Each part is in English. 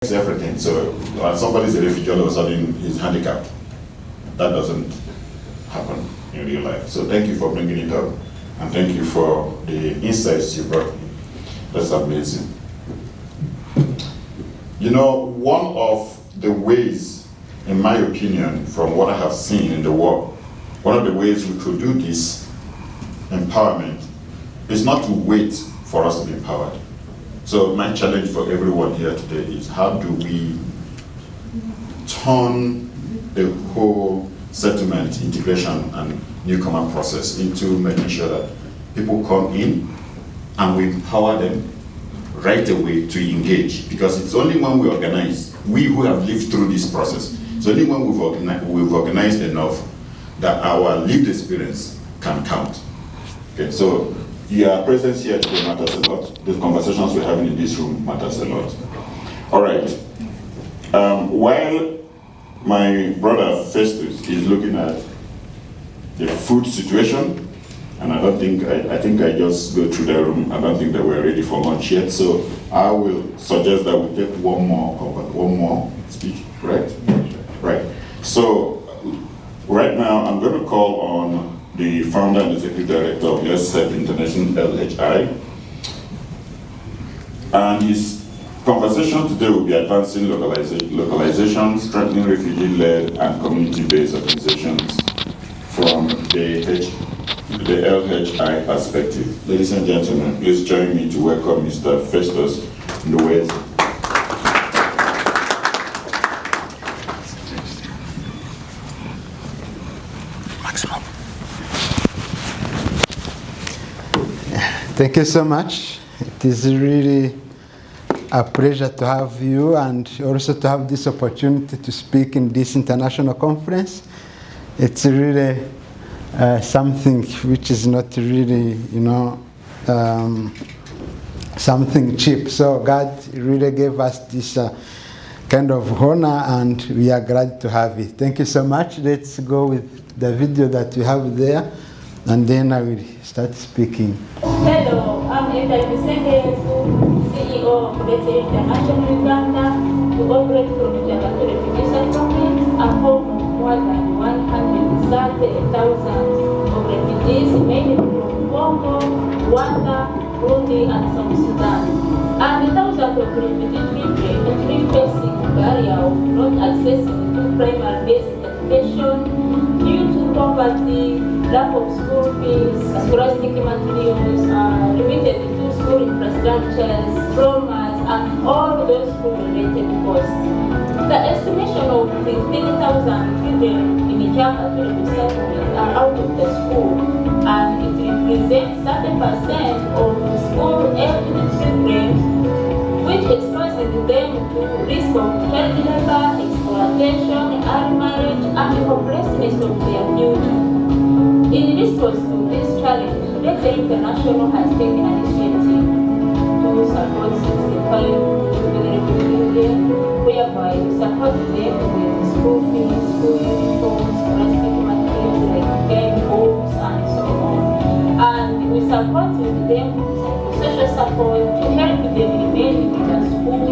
everything. So when somebody's a refugee, all of a sudden he's handicapped. That doesn't happen in real life. So thank you for bringing it up, and thank you for the insights you brought. That's amazing. You know, one of the ways, in my opinion, from what I have seen in the world, one of the ways we could do this empowerment is not to wait for us to be empowered. So my challenge for everyone here today is, how do we turn the whole settlement, integration, and newcomer process into making sure that people come in and we empower them right away to engage? Because it's only when we organize, we who have lived through this process, it's only when we've organized enough that our lived experience can count. Okay, so your presence here today matters a lot. The conversations we're having in this room matters a lot. All right. While my brother Festus is looking at the food situation, and I think I just go through the room. I don't think that we're ready for lunch yet. So I will suggest that we take one more speech, right? Right. So right now I'm going to call on the founder and executive director of USAID International LHI. And his conversation today will be advancing localization, strengthening refugee-led and community-based organizations from the LHI perspective. Ladies and gentlemen, please join me to welcome Mr. Festus Nduwayezu. Thank you so much. It is really a pleasure to have you, and also to have this opportunity to speak in this international conference. It's really something which is not really, something cheap. So God really gave us this kind of honor, and we are glad to have it. Thank you so much. Let's go with the video that we have there, and then I will start speaking. Hello, I'm Nduwayezu, CEO of Festo International Uganda, who operate from Uganda to refugee settlements, a home of more than 130,000 of refugees, mainly from Congo, Rwanda, Burundi, and South Sudan. And thousands of refugees facing the barrier of not accessing to primary basic education due to poverty, lack of school fees, scholastic materials, limited to school infrastructures, traumas, and all those school-related costs. The estimation of 15,000 children in Uganda to the settlement are out of the school, and it represents 30% of school-aged children, which exposes them to risk of child labor, exploitation, early marriage, and hopelessness of their future. In response to this challenge, Festo International has taken an initiative to support 65 children, whereby we support them with school fees, school uniforms, scholastic materials like pen, books, and so on. And we support them social support to help them remain in the school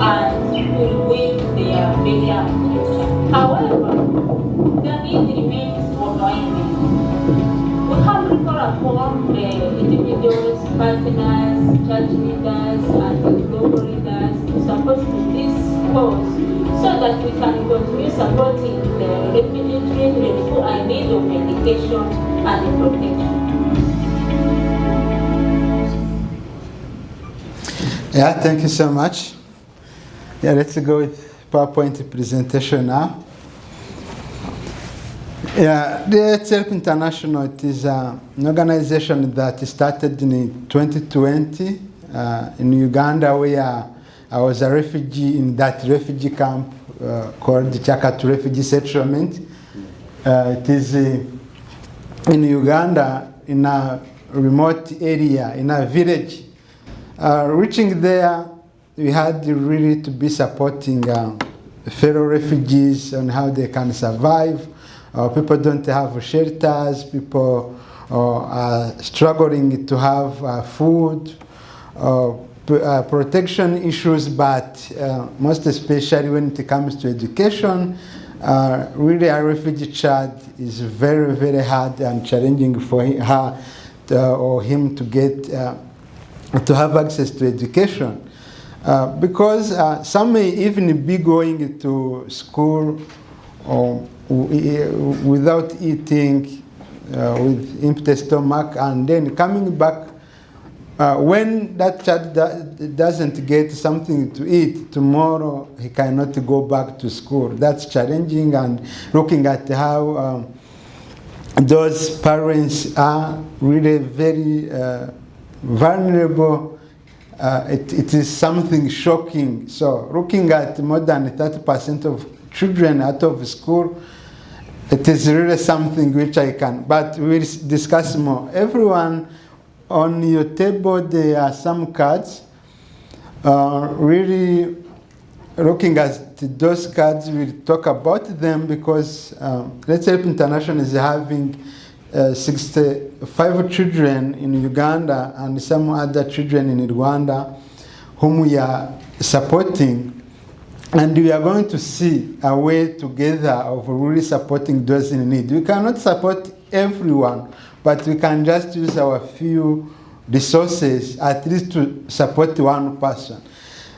and to win their better future. However, the need remains overwhelming. We have to call upon individuals, partners, church leaders, and global leaders to support this cause, so that we can continue supporting the refugee children who are in need of education and protection. Yeah, thank you so much. Yeah, let's go with PowerPoint presentation now. Yeah, the Festo International, it is an organization that started in 2020 in Uganda, where I was a refugee in that refugee camp called the Chakatu Refugee Settlement. It is in Uganda, in a remote area, in a village. Reaching there, we had really to be supporting fellow refugees on how they can survive. People don't have shelters, people are struggling to have food. protection issues, but most especially when it comes to education. Really, a refugee child is very, very hard and challenging for her or him to get to have access to education, because some may even be going to school or without eating, with empty stomach, and then coming back. When that child doesn't get something to eat, tomorrow he cannot go back to school. That's challenging, and looking at how those parents are really very vulnerable, it is something shocking. So looking at more than 30% of children out of school, it is really something which I can, but we'll discuss more. Everyone, on your table there are some cards. Really looking at those cards, we'll talk about them, because Let's Help International is having 65 children in Uganda and some other children in Rwanda whom we are supporting. And we are going to see a way together of really supporting those in need. We cannot support everyone, but we can just use our few resources at least to support one person.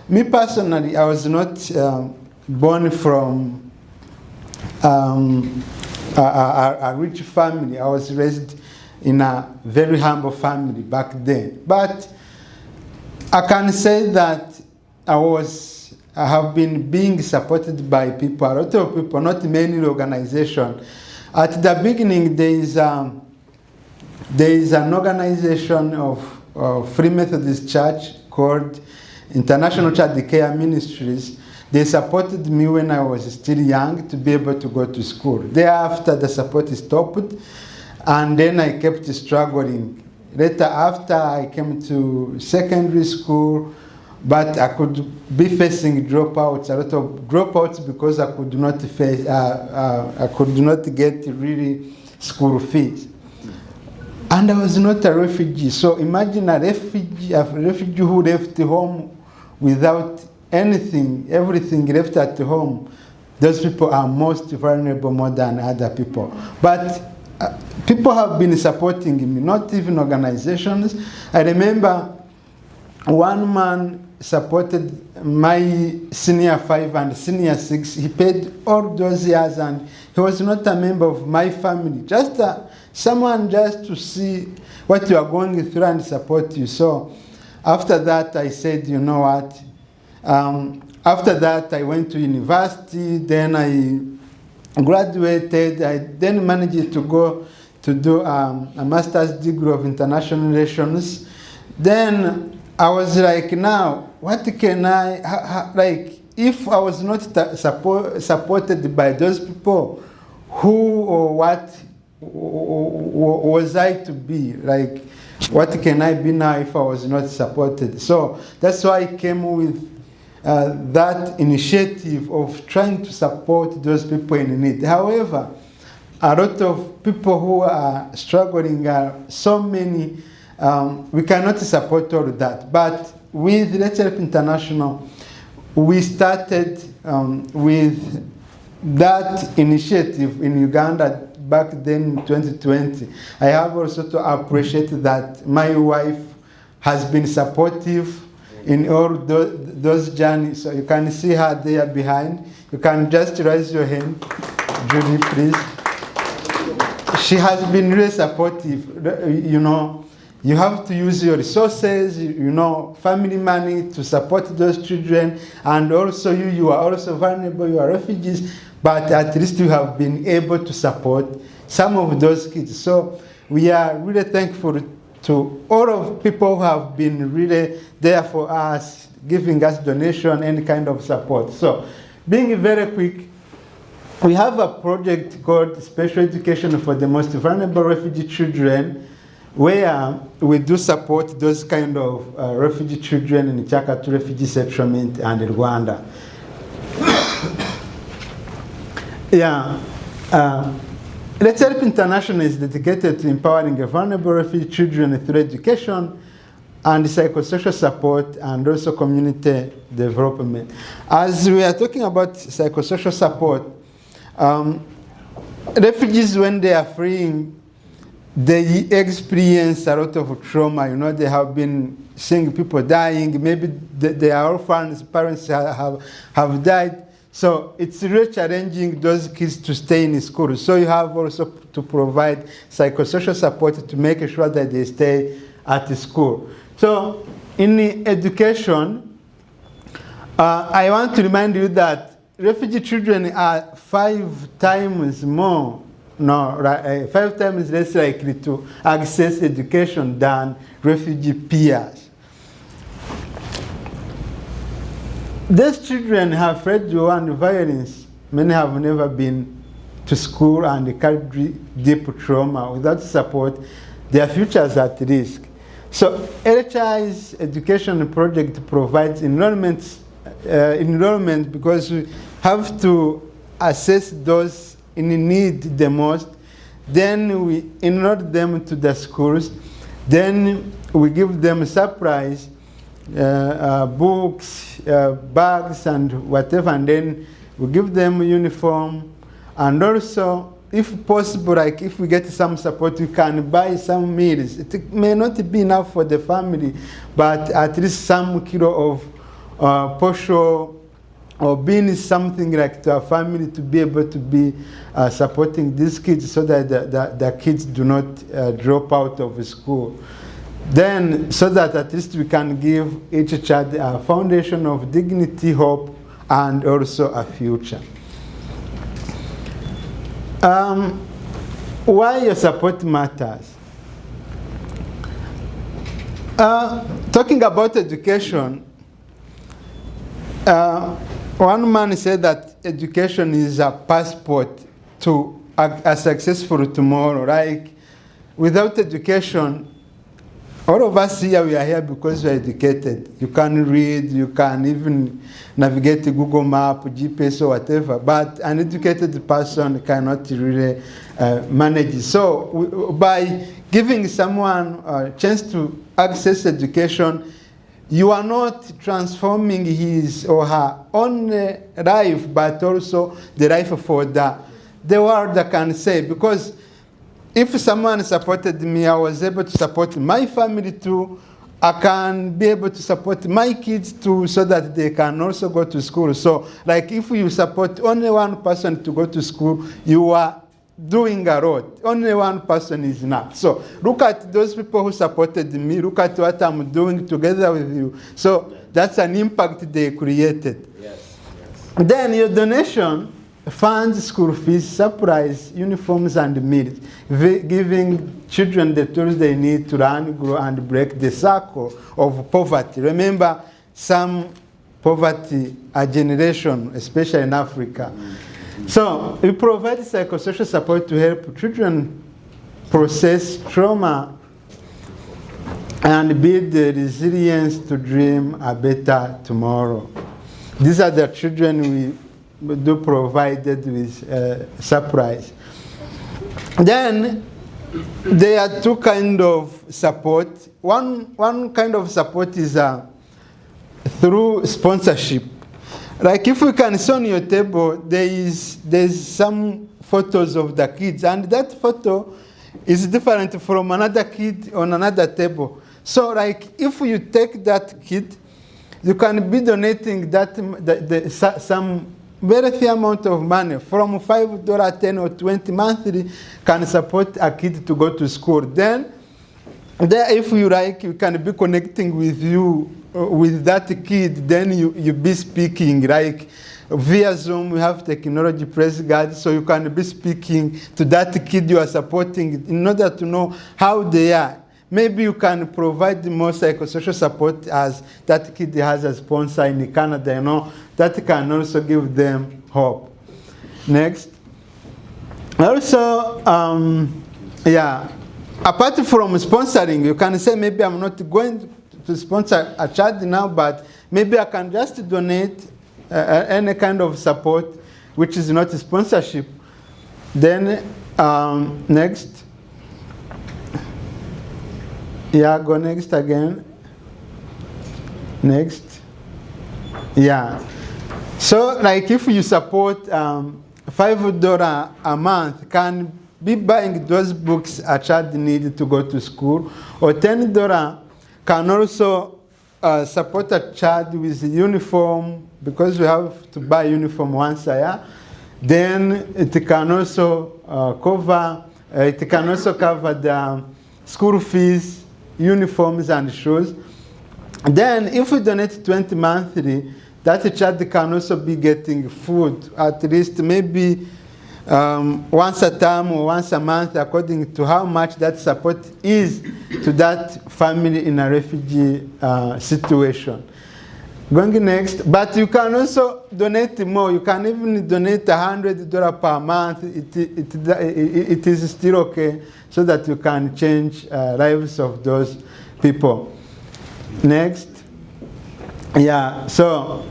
Me personally, I was not born from a rich family. I was raised in a very humble family back then. But I can say that I have been being supported by people, a lot of people, not many organizations. At the beginning, there is an organization of Free Methodist Church called International Child Care Ministries. They supported me when I was still young to be able to go to school. Thereafter, the support stopped, and then I kept struggling. Later, after I came to secondary school, but I could be facing dropouts, a lot of dropouts, because I could not face, I could not get really school fees. And I was not a refugee. So imagine a refugee who left home without anything, everything left at home. Those people are most vulnerable more than other people. But people have been supporting me, not even organizations. I remember one man supported my senior 5 and senior 6. He paid all those years, and he was not a member of my family. Just someone just to see what you are going through and support you. So after that, I said, you know what? After that, I went to university. Then I graduated. I then managed to go to do a master's degree of international relations. Then I was like, now, what can I, like, if I was not supported by those people, who or what was I to be? Like, what can I be now if I was not supported? So that's why I came with that initiative of trying to support those people in need. However, a lot of people who are struggling are so many. We cannot support all of that. But with Let's Help International, we started with that initiative in Uganda back then in 2020. I have also to appreciate that my wife has been supportive in all those journeys. So you can see her there behind. You can just raise your hand, Julie, please. She has been really supportive. You know, you have to use your resources, you know, family money to support those children. And also you are also vulnerable, you are refugees, but at least you have been able to support some of those kids. So we are really thankful to all of people who have been really there for us, giving us donation, any kind of support. So being very quick, we have a project called Special Education for the Most Vulnerable Refugee Children, where we do support those kind of refugee children in Chakatu refugee settlement and Rwanda. Let's Help International is dedicated to empowering vulnerable refugee children through education. and psychosocial support, and also community development. As we are talking about psychosocial support, refugees, when they are fleeing, they experience a lot of trauma. You know, they have been seeing people dying. Maybe they are orphans, parents have died. So it's really challenging those kids to stay in school. So you have also to provide psychosocial support to make sure that they stay at school. So in education, I want to remind you that refugee children are 5 times less likely to access education than refugee peers. These children have fled war and violence. Many have never been to school and carry deep trauma. Without support, their future is at risk. So LHI's education project provides enrollment because we have to assess those in need the most. Then we enroll them to the schools. Then we give them supplies, books, bags, and whatever. And then we give them uniform. And also, if possible, like if we get some support, we can buy some meals. It may not be enough for the family, but at least some kilo of posho or beans, something like to a family to be able to be supporting these kids so that the kids do not drop out of school. Then, so that at least we can give each child a foundation of dignity, hope, and also a future. Why your support matters. Talking about education, one man said that education is a passport to a successful tomorrow. Like, without education, all of us here, we are here because we are educated. You can read, you can even navigate Google Map, GPS, or whatever. But an educated person cannot really manage it. So by giving someone a chance to access education, you are not transforming his or her own life, but also the life for the world, I can say. Because if someone supported me, I was able to support my family too. I can be able to support my kids too, so that they can also go to school. So, like, if you support only one person to go to school, you are doing a lot. Only one person is enough. So, look at those people who supported me. Look at what I'm doing together with you. So, that's an impact they created. Yes. Then your donation funds school fees, supplies, uniforms, and meals, giving children the tools they need to learn, grow, and break the circle of poverty. Remember, some poverty, a generation, especially in Africa. So we provide psychosocial support to help children process trauma and build the resilience to dream a better tomorrow. These are the children we do provided with supplies. Then there are 2 kinds of support. One kind of support is through sponsorship. Like, if we can see on your table, there's some photos of the kids, and that photo is different from another kid on another table. So, like, if you take that kid, you can be donating some very few amount of money, from $5, $10, or $20 monthly, can support a kid to go to school. Then, if you like, you can be connecting with you, with that kid. Then you be speaking, like via Zoom. We have technology, praise God, so you can be speaking to that kid you are supporting in order to know how they are. Maybe you can provide more psychosocial support, as that kid has a sponsor in Canada, you know, that can also give them hope. Next. Also, apart from sponsoring, you can say, maybe I'm not going to sponsor a child now, but maybe I can just donate any kind of support, which is not a sponsorship. Then, next. Yeah, go next again. Next. Yeah. So like if you support $5 a month can be buying those books a child needs to go to school, or $10 can also support a child with uniform, because we have to buy uniform once a year. Then it can also cover the school fees, uniforms and shoes. Then if we donate 20 monthly, that child can also be getting food, at least maybe once a term or once a month, according to how much that support is to that family in a refugee situation. Going next, but you can also donate more. You can even donate $100 per month. It is still okay, so that you can change lives of those people. Next. Yeah, so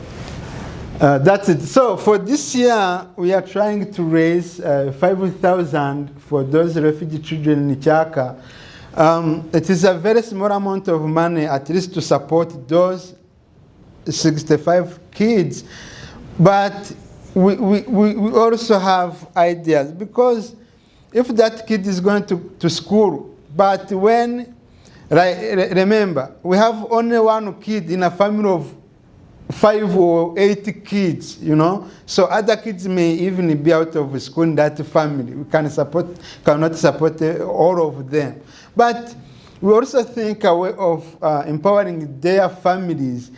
that's it. So for this year, we are trying to raise $5,000 for those refugee children in Chaka. It is a very small amount of money, at least to support those 65 kids. But we also have ideas, because if that kid is going to school, but when, remember, we have only one kid in a family of 5 or 8 kids, you know. So other kids may even be out of school in that family. We cannot support all of them. But we also think a way of empowering their families.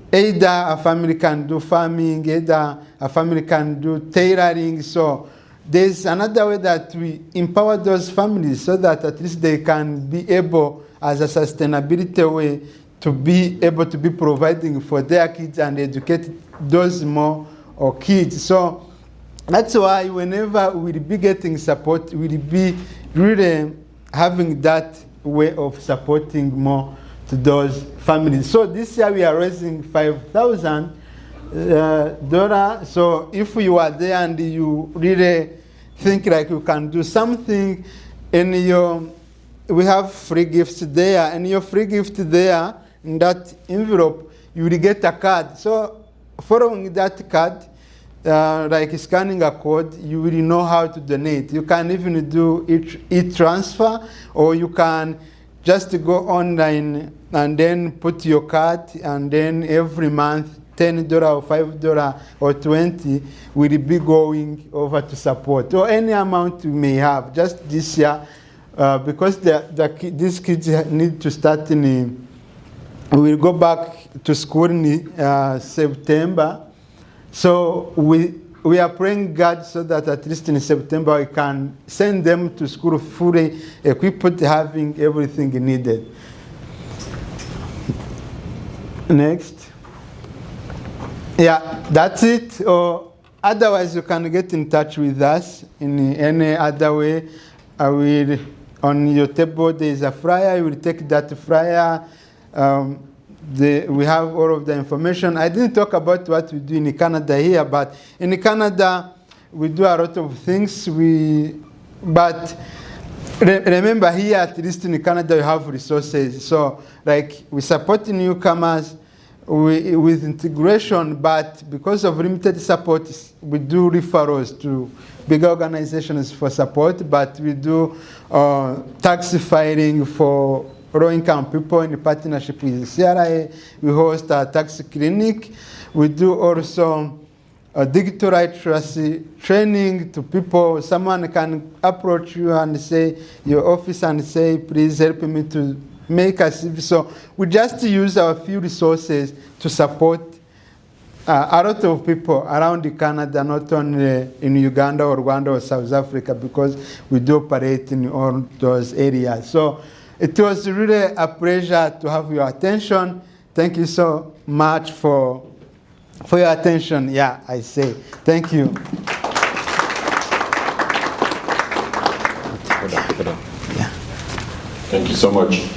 Either a family can do farming, either a family can do tailoring. So there's another way that we empower those families, so that at least they can be able, as a sustainability way, to be able to be providing for their kids and educate those more kids. So that's why whenever we'll be getting support, we'll be really having that way of supporting more to those families. So this year we are raising $5,000. So if you are there and you really think like you can do something, in your, we have free gifts there, and your free gift there, in that envelope, you will get a card. So following that card, like scanning a code, you will know how to donate. You can even do e-transfer, or you can just go online and then put your card, and then every month $10 or $5 or $20 will be going over to support, or any amount you may have. Just this year, because these kids need to start we will go back to school in September. So we are praying God so that at least in September we can send them to school fully equipped, having everything needed. Next. Yeah, that's it. Or otherwise, you can get in touch with us in any other way. I will, on your table, there is a flyer. You will take that flyer. We have all of the information. I didn't talk about what we do in Canada here, but in Canada, we do a lot of things. But remember here, at least in Canada, we have resources. So, like, we support newcomers with integration, but because of limited support, we do referrals to bigger organizations for support, but we do tax filing for low-income people in partnership with CRA. We host a tax clinic. We do also digital literacy training to people. Someone can approach you and say, your office, and say, please help me to make a CV. So we just use our few resources to support a lot of people around Canada, not only in Uganda or Rwanda or South Africa, because we do operate in all those areas. So it was really a pleasure to have your attention. Thank you so much for your attention. Yeah, I say thank you. Thank you so much.